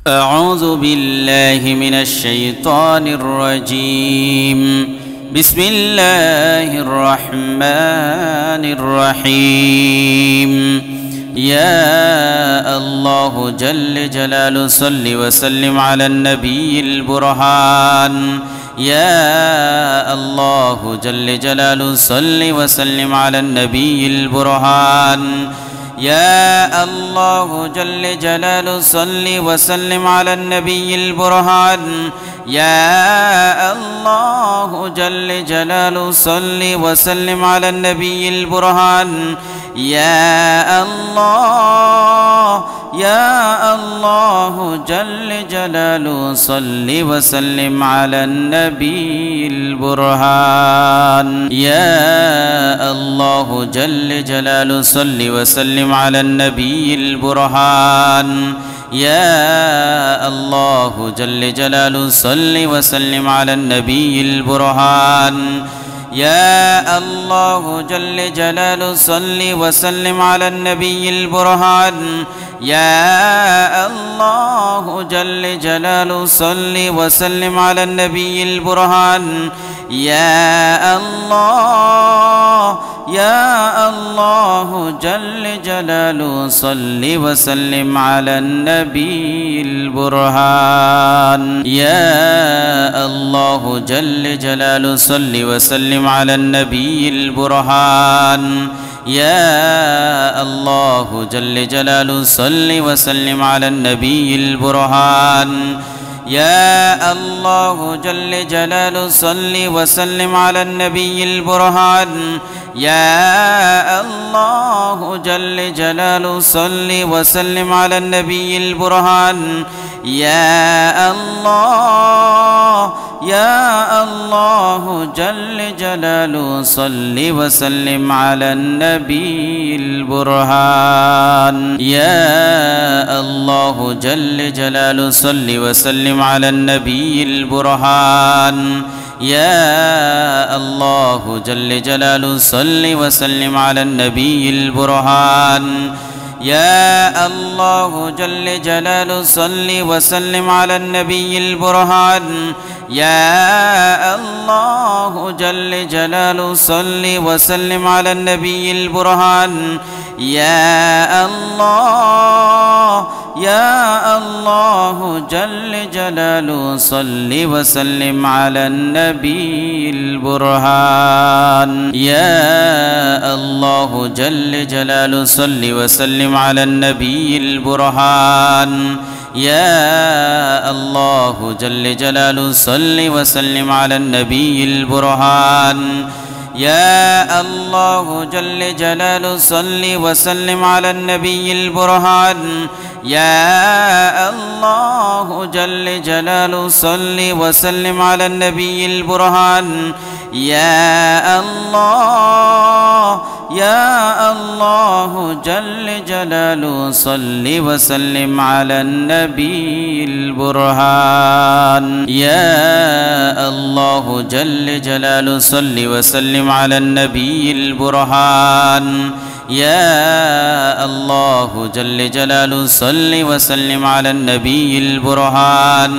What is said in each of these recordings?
أعوذ بالله من الشيطان الرجيم. بسم الله الرحمن الرحيم. يا الله جل جلاله صل وسلم على النبي البرهان. يا الله جل جلاله صل وسلم على النبي البرهان. يا الله جل جلاله صل وسلم على النبي البرهان. يا الله جل جلاله صل وسلم على النبي البرهان. يا الله يا الله جل جلاله صل وسلم على النبي البرهان. يا الله جل جلاله صل وسلم على النبي البرهان. يا الله جل جلاله صل وسلم على النبي البرهان. يا الله جل جلاله صل وسلم على النبي البرهان. يا الله جل جلاله صل وسلم على النبي البرهان. يا الله يا الله جل جلاله صل وسلم على النبي البرهان. يا الله جل جلاله صل وسلم على النبي البرهان. يا الله جل جلاله صل وسلم على النبي البرهان. يا الله جل جلاله صل وسلم على النبي البرهان. يا الله جل جلاله صل وسلم على النبي البرهان. يا الله يا الله جل جلاله صل وسلم على النبي البرهان. يا الله جل جلاله صل وسلم على النبي البرهان. يا الله جل جلاله صل وسلم على النبي البرهان. يا الله جل جلاله صل وسلم على النبي البرهان. يا الله جل جلاله صل وسلم على النبي البرهان. يا الله يا الله جل جلاله صل وسلم على النبي البرهان. يا الله جل جلاله صل وسلم على النبي البرهان. يا الله جل جلاله صل وسلم على النبي البرهان. يا الله جل جلاله صل وسلم على النبي البرهان. يا الله جل جلاله صل وسلم على النبي البرهان. يا الله يا الله جل جلاله صل وسلم على النبي البرهان. يا الله جل جلاله صل وسلم على النبي البرهان. يا الله جل جلاله صل وسلم على النبي البرهان.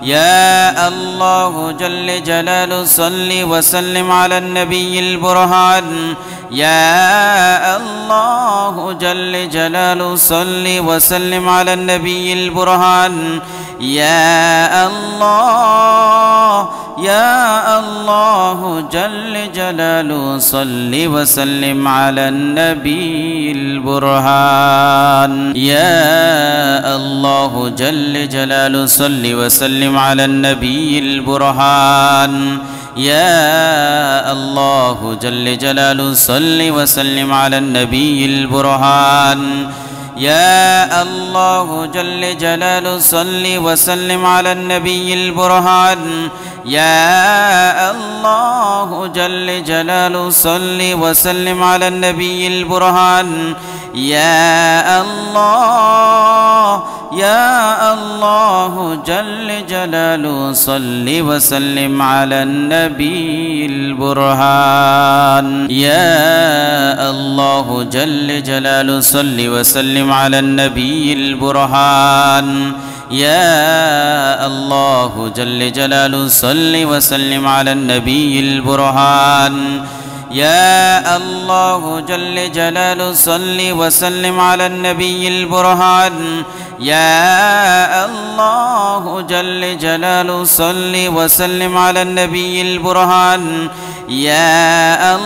يا الله جل جلاله صل وسلم على النبي البرهان. يا الله جل جلاله صل وسلم على النبي البرهان. يا الله يا الله جل جلاله صل وسلم على النبي البرهان. يا الله جل جلاله صل وسلم على النبي البرهان. يا الله جل جلاله صل وسلم على النبي البرهان. يا الله جل جلاله صل وسلم على النبي البرهان. يا الله جل جلاله صل وسلم على النبي البرهان. يا الله يا الله جل جلاله صل وسلم على النبي البرهان. يا الله جل جلاله صل وسلم على النبي البرهان. يا الله جل جلاله صل وسلم على النبي البرهان يا الله جل جلاله صل وسلم على النبي البرهان يا الله جل جلاله صل وسلم على النبي البرهان يا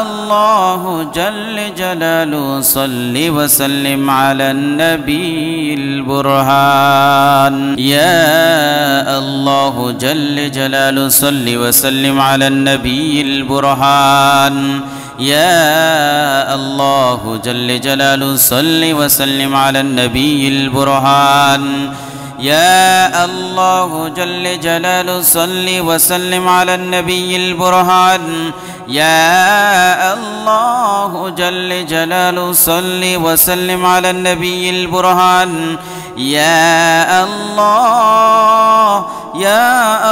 الله جل جلاله صل وسلم على النبي البرهان يا الله جل جلاله صل وسلم على النبي البرهان يا الله جل جلاله صل وسلم على النبي البرهان يا الله جل جلاله صل وسلم على النبي البرهان يا الله جل جلاله صل وسلم على النبي البرهان يا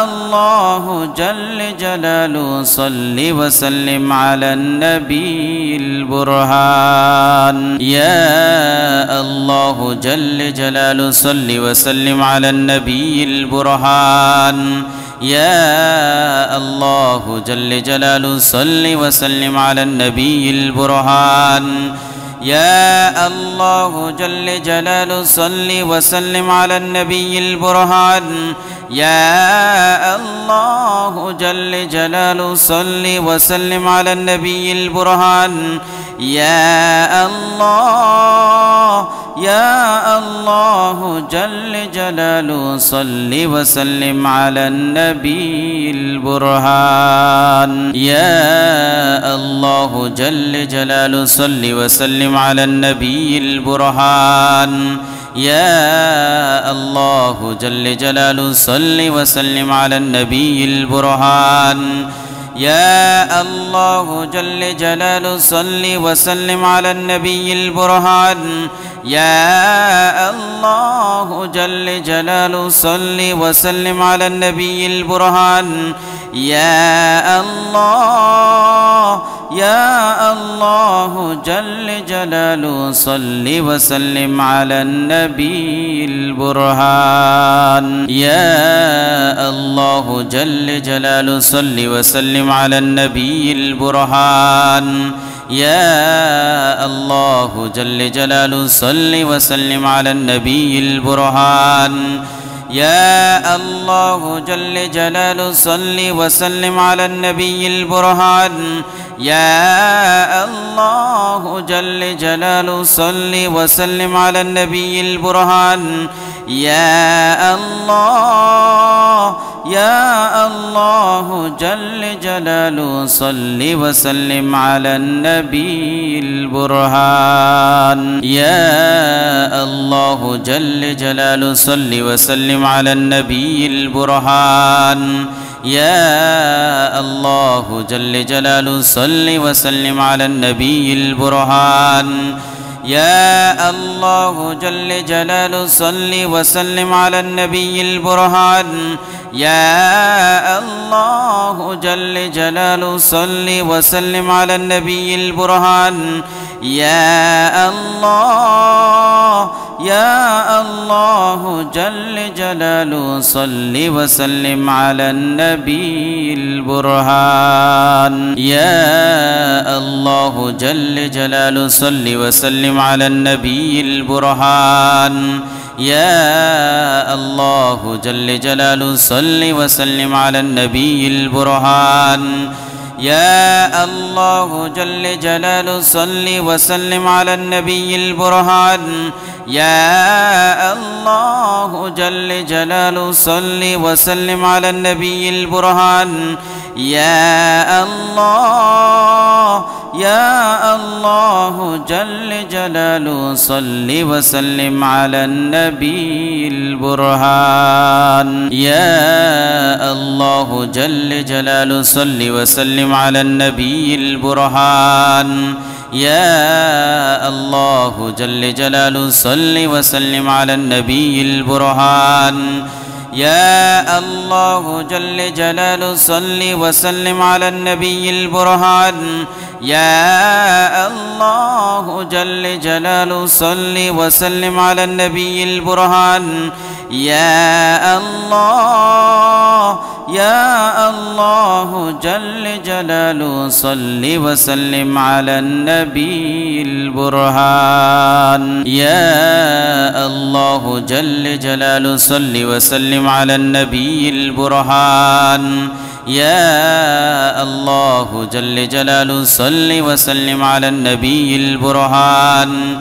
الله جل جلاله صل وسلم على النبي البرهان يا الله جل جلاله صل وسلم على النبي البرهان يا الله جل جلاله صل وسلم على النبي البرهان يا الله جل جلاله صل وسلم على النبي البرهان يا الله جل جلاله صل وسلم على النبي البرهان يا الله جل جلاله صل وسلم على النبي البرهان يا الله جل جلاله صل وسلم على النبي البرهان يا الله جل جلاله صل وسلم على النبي البرهان يا الله جل جلاله صل وسلم على النبي البرهان يا الله جل جلاله صل وسلم على النبي البرهان يا الله جل جلاله صل وسلم على النبي البرهان يا الله جل جلاله صل وسلم على النبي البرهان يا الله جل جلاله صل وسلم على النبي البرهان يا الله جل جلاله صل وسلم على النبي البرهان يا الله جل جلاله صل وسلم على النبي البرهان يا الله جل جلاله صل وسلم على النبي البرهان يا الله جل جلاله صل وسلم على النبي البرهان يا الله جل جلاله صل وسلم على النبي البرهان يا الله جل جلاله صل وسلم على النبي البرهان يا الله جل جلاله صل وسلم على النبي البرهان يا الله جل جلاله صل وسلم على النبي البرهان يا الله جل جلاله صل وسلم على النبي البرهان يا الله جل جلاله صل وسلم على النبي البرهان يا الله جل جلاله صل وسلم على النبي البرهان يا الله جل جلاله صل وسلم على النبي البرهان يا الله جل جلاله صل وسلم على النبي البرهان يا الله جل جلاله صل وسلم على النبي البرهان يا الله جل جلاله صل وسلم على النبي البرهان يا الله جل جلاله صل وسلم على النبي البرهان يا الله جل جلاله صل وسلم على النبي البرهان يا الله يا الله جل جلاله صل وسلم على النبي البرهان يا الله جل جلاله صل وسلم على النبي البرهان يا الله جل جلاله صل وسلم على النبي البرهان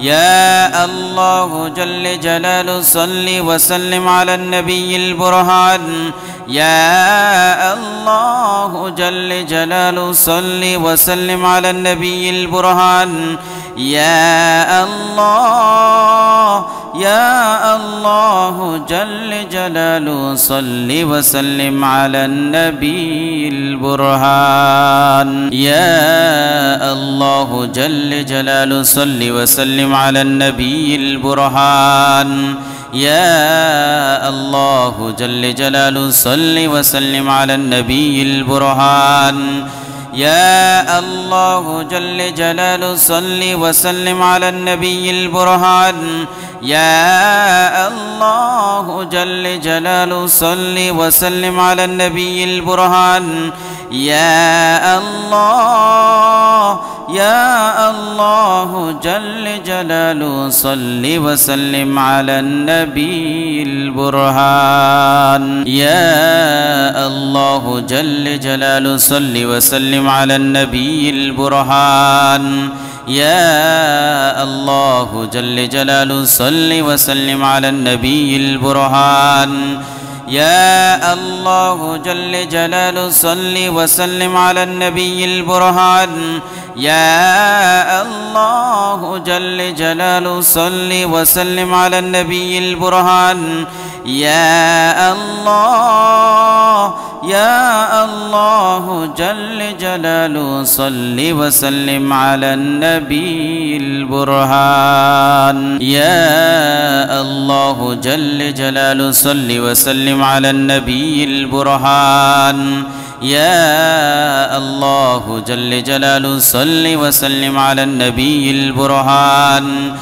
يا الله جل جلاله صل وسلم على النبي البرهان يا الله جل جلاله صل وسلم على النبي البرهان يا الله يا الله جل جلاله صل وسلم على النبي البرهان يا الله جل جلاله صل وسلم على النبي البرهان يا الله جل جلاله صل وسلم على النبي البرهان يا الله جل جلاله صل وسلم على النبي البرهان يا الله جل جلاله صل وسلم على النبي البرهان يا الله يا الله جل جلاله صل وسلم على النبي البرهان يا الله جل جلاله صل وسلم على النبي البرهان يا الله جل جلاله صل وسلم على النبي البرهان يا الله جل جلاله صل وسلم على النبي البرهان يا الله جل جلاله صل وسلم على النبي البرهان يا الله يا الله جل جلاله صل وسلم على النبي البرهان يا الله جل جلاله صل وسلم على النبي البرهان يا الله جل جلاله صل وسلم على النبي البرهان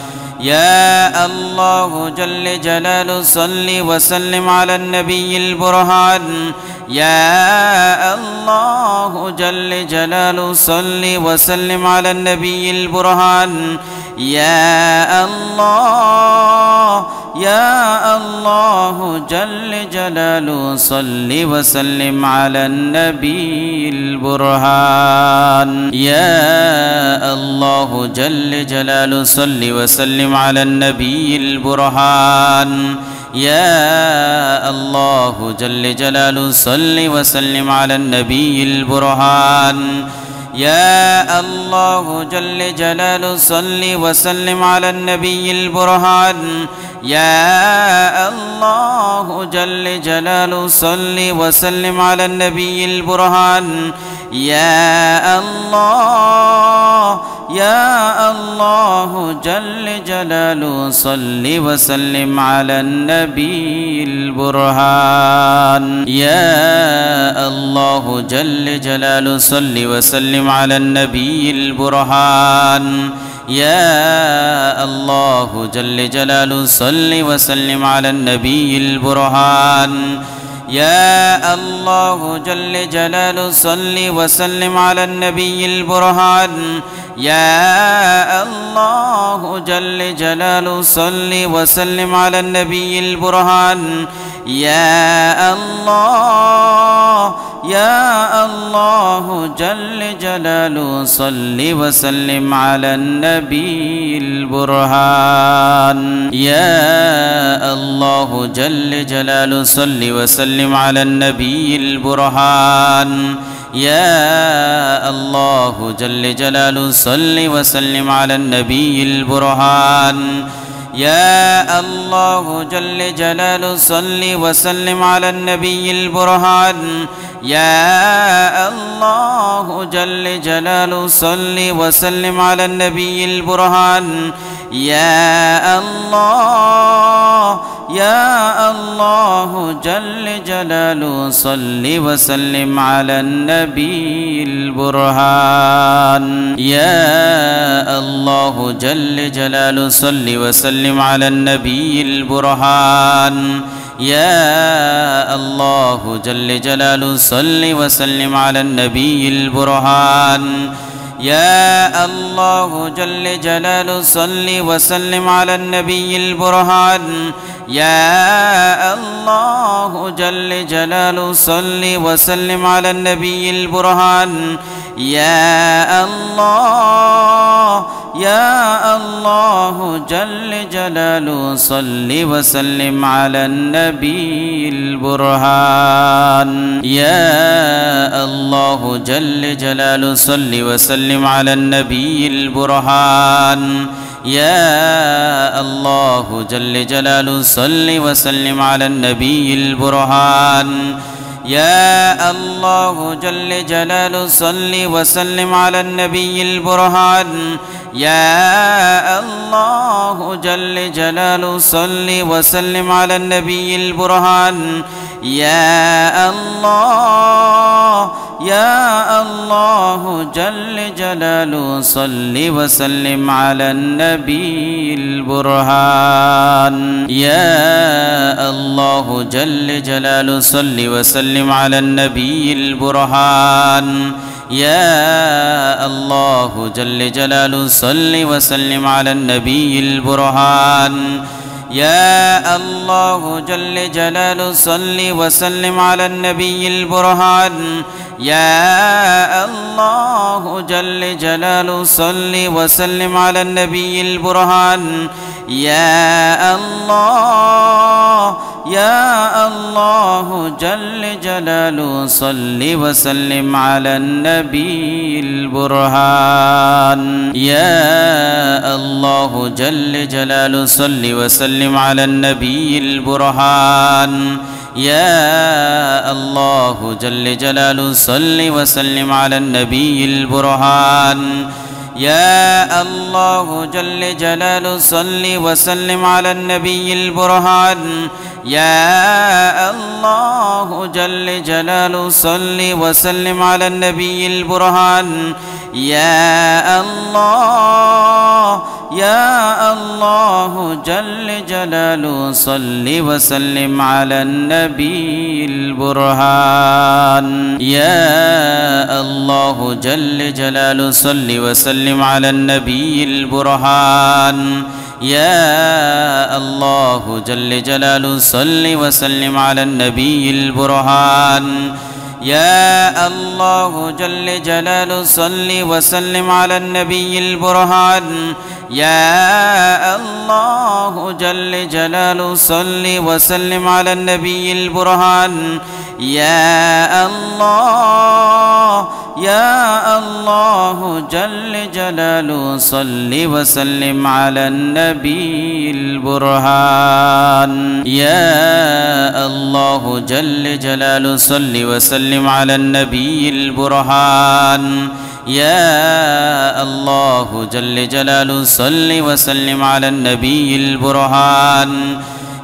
يا الله جل جلاله صل وسلم على النبي البرهان يا الله جل جلاله صل وسلم على النبي البرهان يا الله يا الله جل جلاله صل وسلم على النبي البرهان يا الله جل جلاله صل وسلم على النبي البرهان يا الله جل جلاله صل وسلم على النبي البرهان يا الله جل جلاله صل وسلم على النبي البرهان يا الله جل جلاله صل وسلم على النبي البرهان يا الله يا الله جل جلاله صل وسلم على النبي البرهان يا الله جل جلاله صل وسلم على النبي البرهان يا الله جل جلاله صل وسلم على النبي البرهان يا الله جل جلاله صل وسلم على النبي البرهان يا الله جل جلاله صل وسلم على النبي البرهان يا الله يا الله جل جلاله صل وسلم على النبي البرهان يا الله جل جلاله صل وسلم على النبي البرهان يا الله جل جلاله صل وسلم على النبي البرهان يا الله جل جلاله صل وسلم على النبي البرهان يا الله جل جلاله صل وسلم على النبي البرهان يا الله يا الله جل جلاله صل وسلم على النبي البرهان يا الله جل جلاله صل وسلم على النبي البرهان يا الله جل جلاله صل وسلم على النبي البرهان يا الله جل جلاله صل وسلم على النبي البرهان يا الله جل جلاله صل وسلم على النبي البرهان يا الله يا الله جل جلاله صل وسلم على النبي البرهان يا الله جل جلاله صل وسلم على النبي البرهان يا الله جل جلاله صل وسلم على النبي البرهان يا الله جل جلاله صل وسلم على النبي البرهان يا الله جل جلاله صل وسلم على النبي البرهان يا الله يا الله جل جلاله صل وسلم على النبي البرهان يا الله جل جلاله صل وسلم على النبي البرهان يا الله جل جلاله صل وسلم على النبي البرهان يا الله جل جلاله صل وسلم على النبي البرهان يا الله جل جلاله صل وسلم على النبي البرهان يا الله يا الله جل جلاله صل وسلم على النبي البرهان يا الله جل جلاله صل وسلم على النبي البرهان يا الله جل جلاله صل وسلم على النبي البرهان يا الله جل جلاله صل وسلم على النبي البرهان يا الله جل جلاله صل وسلم على النبي البرهان يا الله يا الله جل جلاله صل وسلم على النبي البرهان يا الله جل جلاله صل وسلم على النبي البرهان يا الله جل جلاله صل وسلم على النبي البرهان يا الله جل جلاله صل وسلم على النبي البرهان يا الله جل جلاله صل وسلم على النبي البرهان يا الله يا الله جل جلاله صل وسلم على النبي البرهان يا الله جل جلاله صل وسلم على النبي البرهان يا الله جل جلاله صل وسلم على النبي البرهان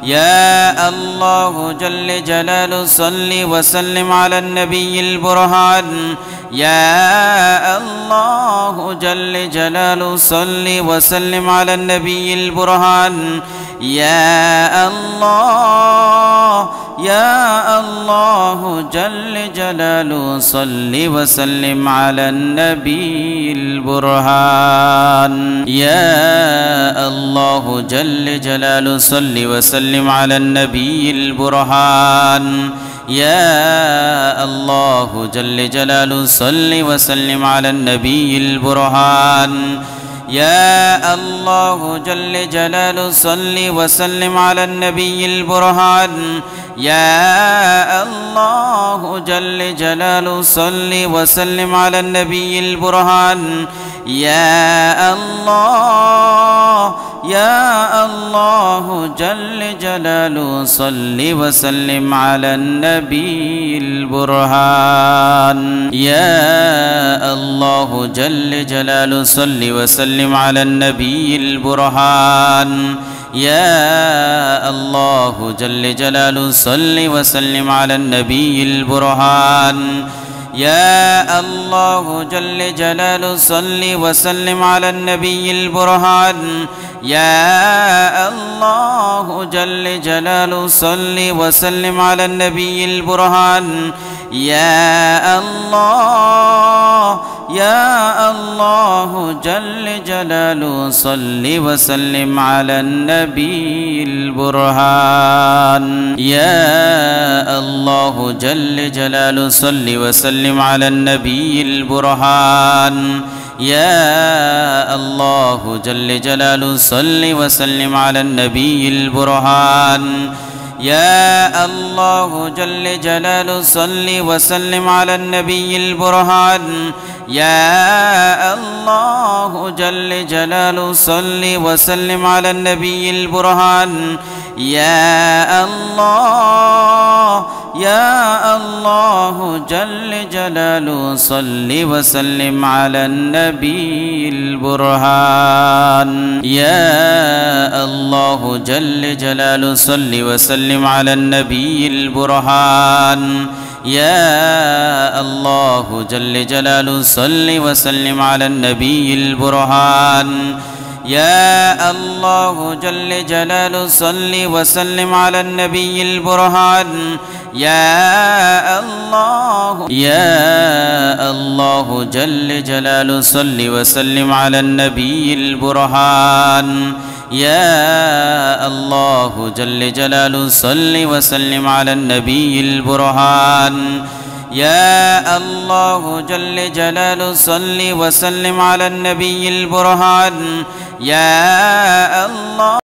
يا الله جل جلاله صل وسلم على النبي البرهان يا الله جل جلاله صل وسلم على النبي البرهان يا الله يا الله جل جلاله صل وسلم على النبي البرهان يا الله جل جلاله صل وسلم على النبي البرهان يا الله جل جلاله صل وسلم على النبي البرهان يا الله جل جلاله صل وسلم على النبي البرهان يا الله جل جلاله صل وسلم على النبي البرهان يا الله يا الله جل جلاله صل وسلم على النبي البرهان يا الله جل جلاله صل وسلم على النبي البرهان يا الله جل جلاله صل وسلم على النبي البرهان يا الله جل جلاله صل وسلم على النبي البرهان يا الله جل جلاله صل وسلم على النبي البرهان يا الله يا الله جل جلاله صل وسلم على النبي البرهان يا الله جل جلاله صل وسلم على النبي البرهان يا الله جل جلاله صل وسلم على النبي البرهان يا الله جل جلاله صل وسلم على النبي البرهان يا الله جل جلاله صل وسلم على النبي البرهان يا الله يا الله جل جلاله صل وسلم على النبي البرهان يا الله جل جلاله صل وسلم على النبي البرهان يا الله جل جلاله صل وسلم على النبي البرهان يا الله جل جلاله صل وسلم على النبي البرهان يا الله جل جلاله صل وسلم على النبي البرهان يا الله جل جلاله صل وسلم على النبي البرهان يا الله جل جلاله صل وسلم على النبي البرهان يا الله